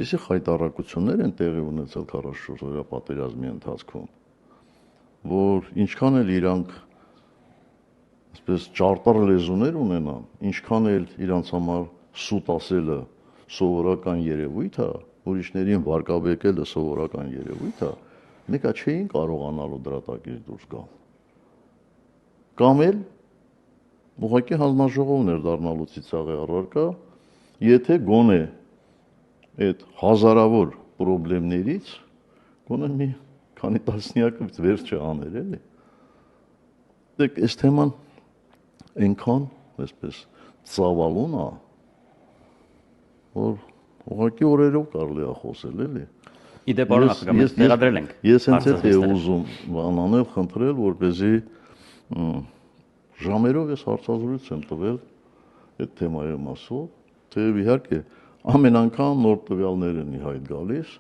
այնպիսի խայտառակություններ են տեղի ունեցել 44 օրյա պատերազմի ընթացքում, որ ինչքան էլ իրանք այսպես ճարտար լեզուներ ունենան, ինչքան էլ իրանց համար սուտ ասելը սովորական երևույթ է, ուրիշներին վարկաբեկելը սովորական երևույթ է, մեկը չէին կարողանալու դրա տակից դուրս գալ։ Կամ էլ ուղղակի հանձնաժողովն էր դառնալու ծիծաղի առարկա, եթե գոնե այդ հազարավոր խնդիրներից գոնե մի քանի տասնյակից վերջ չաներ, էլի։ Դեք այս թեման այնքան, այսպես, ծավալուն է, որ ուղղակի օրերով կարելի է խոսել, էլի։ Իդեպ պարոն նախագահ, վերադրել ենք։ Ես հենց այդ էի ուզում բանանել, խնդրել, որպեսզի ժամերով ես հարցազրույց եմ տվել այդ թեմայի մասով, թեև իհարկե ամեն անգամ նոր տվյալներ են ի հայտ գալիս,